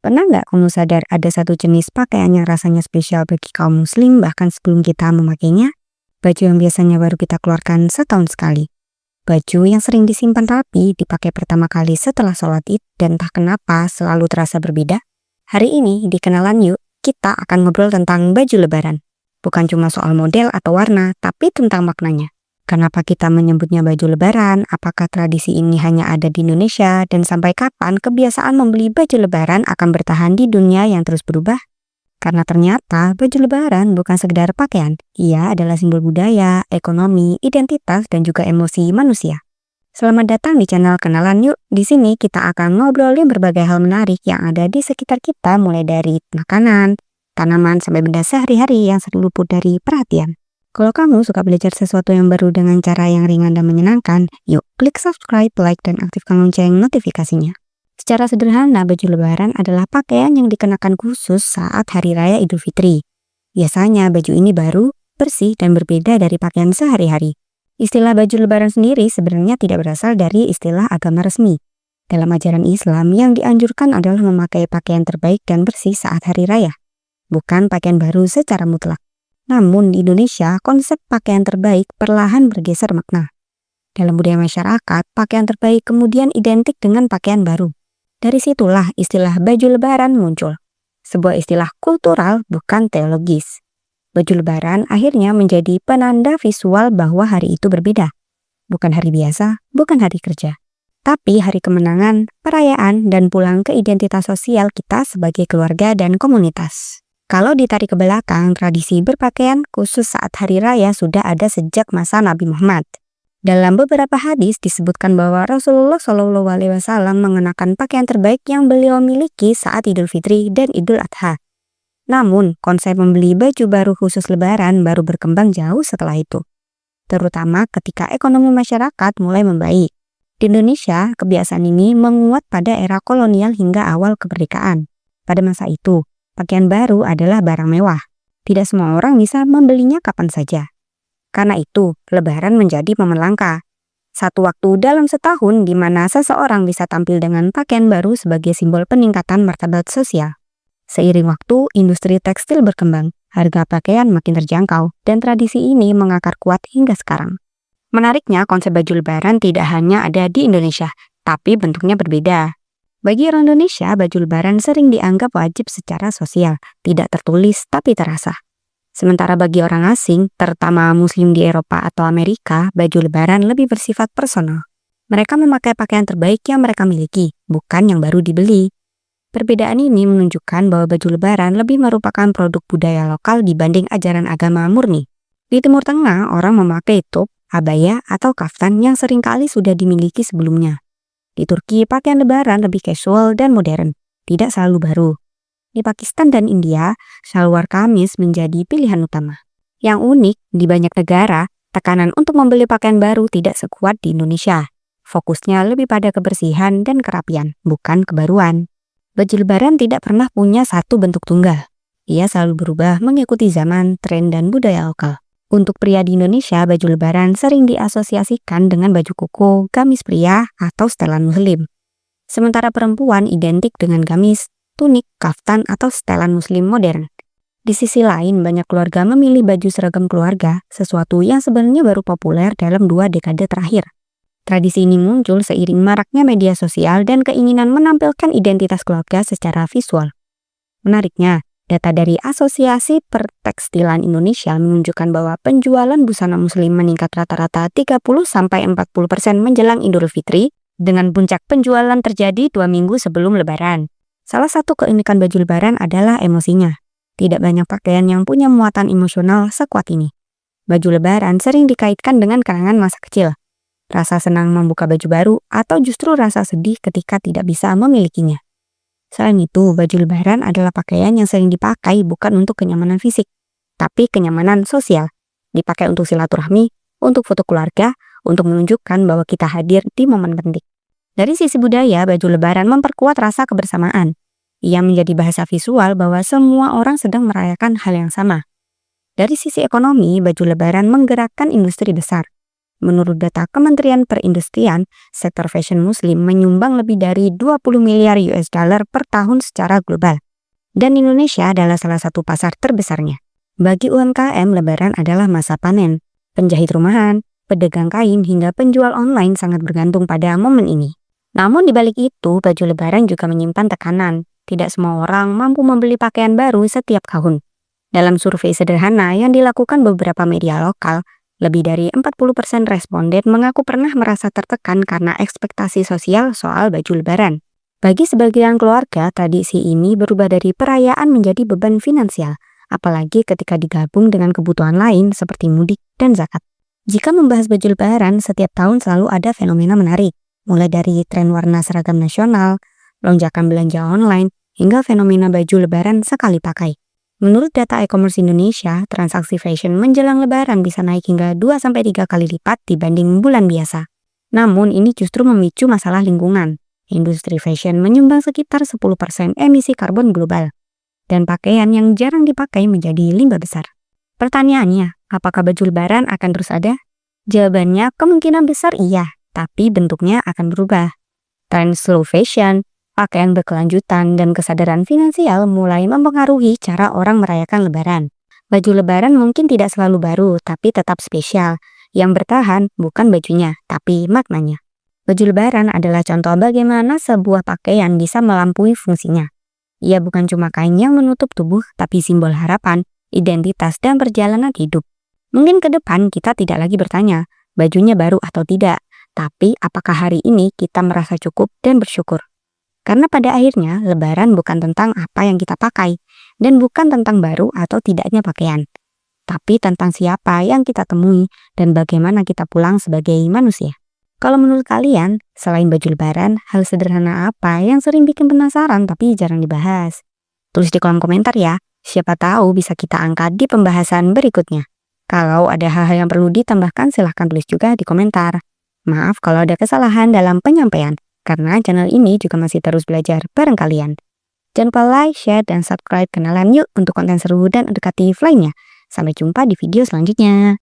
Pernah nggak kamu sadar ada satu jenis pakaian yang rasanya spesial bagi kaum muslim bahkan sebelum kita memakainya? Baju yang biasanya baru kita keluarkan setahun sekali. Baju yang sering disimpan rapi, dipakai pertama kali setelah sholat id, dan entah kenapa selalu terasa berbeda. Hari ini di Kenalan Yuk, kita akan ngobrol tentang baju lebaran. Bukan cuma soal model atau warna, tapi tentang maknanya. Kenapa kita menyebutnya baju lebaran? Apakah tradisi ini hanya ada di Indonesia? Dan sampai kapan kebiasaan membeli baju lebaran akan bertahan di dunia yang terus berubah? Karena ternyata baju lebaran bukan sekedar pakaian. Ia adalah simbol budaya, ekonomi, identitas, dan juga emosi manusia. Selamat datang di channel Kenalan Yuk. Di sini kita akan ngobrolin berbagai hal menarik yang ada di sekitar kita, mulai dari makanan, tanaman, sampai benda sehari-hari yang sering luput dari perhatian. Kalau kamu suka belajar sesuatu yang baru dengan cara yang ringan dan menyenangkan, yuk klik subscribe, like, dan aktifkan lonceng notifikasinya. Secara sederhana, baju lebaran adalah pakaian yang dikenakan khusus saat Hari Raya Idul Fitri. Biasanya baju ini baru, bersih, dan berbeda dari pakaian sehari-hari. Istilah baju lebaran sendiri sebenarnya tidak berasal dari istilah agama resmi. Dalam ajaran Islam, yang dianjurkan adalah memakai pakaian terbaik dan bersih saat Hari Raya, bukan pakaian baru secara mutlak. Namun di Indonesia, konsep pakaian terbaik perlahan bergeser makna. Dalam budaya masyarakat, pakaian terbaik kemudian identik dengan pakaian baru. Dari situlah istilah baju lebaran muncul. Sebuah istilah kultural, bukan teologis. Baju lebaran akhirnya menjadi penanda visual bahwa hari itu berbeda. Bukan hari biasa, bukan hari kerja. Tapi hari kemenangan, perayaan, dan pulang ke identitas sosial kita sebagai keluarga dan komunitas. Kalau ditarik ke belakang, tradisi berpakaian khusus saat hari raya sudah ada sejak masa Nabi Muhammad. Dalam beberapa hadis disebutkan bahwa Rasulullah SAW mengenakan pakaian terbaik yang beliau miliki saat Idul Fitri dan Idul Adha. Namun, konsep membeli baju baru khusus lebaran baru berkembang jauh setelah itu. Terutama ketika ekonomi masyarakat mulai membaik. Di Indonesia, kebiasaan ini menguat pada era kolonial hingga awal kemerdekaan. Pada masa itu, pakaian baru adalah barang mewah. Tidak semua orang bisa membelinya kapan saja. Karena itu, lebaran menjadi momen langka. Satu waktu dalam setahun di mana seseorang bisa tampil dengan pakaian baru sebagai simbol peningkatan martabat sosial. Seiring waktu, industri tekstil berkembang, harga pakaian makin terjangkau, dan tradisi ini mengakar kuat hingga sekarang. Menariknya, konsep baju lebaran tidak hanya ada di Indonesia, tapi bentuknya berbeda. Bagi orang Indonesia, baju lebaran sering dianggap wajib secara sosial, tidak tertulis tapi terasa. Sementara bagi orang asing, terutama muslim di Eropa atau Amerika, baju lebaran lebih bersifat personal. Mereka memakai pakaian terbaik yang mereka miliki, bukan yang baru dibeli. Perbedaan ini menunjukkan bahwa baju lebaran lebih merupakan produk budaya lokal dibanding ajaran agama murni. Di Timur Tengah, orang memakai tob, abaya, atau kaftan yang seringkali sudah dimiliki sebelumnya. Di Turki, pakaian lebaran lebih casual dan modern, tidak selalu baru. Di Pakistan dan India, shalwar kamis menjadi pilihan utama. Yang unik, di banyak negara, tekanan untuk membeli pakaian baru tidak sekuat di Indonesia. Fokusnya lebih pada kebersihan dan kerapian, bukan kebaruan. Baju lebaran tidak pernah punya satu bentuk tunggal. Ia selalu berubah mengikuti zaman, tren, dan budaya lokal. Untuk pria di Indonesia, baju lebaran sering diasosiasikan dengan baju koko, gamis pria, atau setelan muslim. Sementara perempuan identik dengan gamis, tunik, kaftan, atau setelan muslim modern. Di sisi lain, banyak keluarga memilih baju seragam keluarga, sesuatu yang sebenarnya baru populer dalam 2 dekade terakhir. Tradisi ini muncul seiring maraknya media sosial dan keinginan menampilkan identitas keluarga secara visual. Menariknya, data dari Asosiasi Pertekstilan Indonesia menunjukkan bahwa penjualan busana muslim meningkat rata-rata 30-40% menjelang Idul Fitri, dengan puncak penjualan terjadi 2 minggu sebelum lebaran. Salah satu keunikan baju lebaran adalah emosinya. Tidak banyak pakaian yang punya muatan emosional sekuat ini. Baju lebaran sering dikaitkan dengan kenangan masa kecil, rasa senang membuka baju baru, atau justru rasa sedih ketika tidak bisa memilikinya. Selain itu, baju lebaran adalah pakaian yang sering dipakai bukan untuk kenyamanan fisik, tapi kenyamanan sosial. Dipakai untuk silaturahmi, untuk foto keluarga, untuk menunjukkan bahwa kita hadir di momen penting. Dari sisi budaya, baju lebaran memperkuat rasa kebersamaan. Ia menjadi bahasa visual bahwa semua orang sedang merayakan hal yang sama. Dari sisi ekonomi, baju lebaran menggerakkan industri besar. Menurut data Kementerian Perindustrian, sektor fashion muslim menyumbang lebih dari 20 miliar US dollar per tahun secara global. Dan Indonesia adalah salah satu pasar terbesarnya. Bagi UMKM, Lebaran adalah masa panen. Penjahit rumahan, pedagang kain, hingga penjual online sangat bergantung pada momen ini. Namun di balik itu, baju Lebaran juga menyimpan tekanan. Tidak semua orang mampu membeli pakaian baru setiap tahun. Dalam survei sederhana yang dilakukan beberapa media lokal, lebih dari 40% responden mengaku pernah merasa tertekan karena ekspektasi sosial soal baju Lebaran. Bagi sebagian keluarga, tradisi ini berubah dari perayaan menjadi beban finansial, apalagi ketika digabung dengan kebutuhan lain seperti mudik dan zakat. Jika membahas baju Lebaran, setiap tahun selalu ada fenomena menarik, mulai dari tren warna seragam nasional, lonjakan belanja online, hingga fenomena baju Lebaran sekali pakai. Menurut data e-commerce Indonesia, transaksi fashion menjelang Lebaran bisa naik hingga 2-3 kali lipat dibanding bulan biasa. Namun ini justru memicu masalah lingkungan. Industri fashion menyumbang sekitar 10% emisi karbon global. Dan pakaian yang jarang dipakai menjadi limbah besar. Pertanyaannya, apakah baju Lebaran akan terus ada? Jawabannya kemungkinan besar iya, tapi bentuknya akan berubah. Tren slow fashion, pakaian berkelanjutan, dan kesadaran finansial mulai mempengaruhi cara orang merayakan Lebaran. Baju Lebaran mungkin tidak selalu baru, tapi tetap spesial. Yang bertahan bukan bajunya, tapi maknanya. Baju Lebaran adalah contoh bagaimana sebuah pakaian bisa melampaui fungsinya. Ia bukan cuma kain yang menutup tubuh, tapi simbol harapan, identitas, dan perjalanan hidup. Mungkin ke depan kita tidak lagi bertanya, bajunya baru atau tidak, tapi apakah hari ini kita merasa cukup dan bersyukur. Karena pada akhirnya, Lebaran bukan tentang apa yang kita pakai, dan bukan tentang baru atau tidaknya pakaian, tapi tentang siapa yang kita temui dan bagaimana kita pulang sebagai manusia. Kalau menurut kalian, selain baju Lebaran, hal sederhana apa yang sering bikin penasaran tapi jarang dibahas? Tulis di kolom komentar ya, siapa tahu bisa kita angkat di pembahasan berikutnya. Kalau ada hal-hal yang perlu ditambahkan, silahkan tulis juga di komentar. Maaf kalau ada kesalahan dalam penyampaian, karena channel ini juga masih terus belajar bareng kalian. Jangan lupa like, share, dan subscribe kenalan yuk untuk konten seru dan edukatif lainnya. Sampai jumpa di video selanjutnya.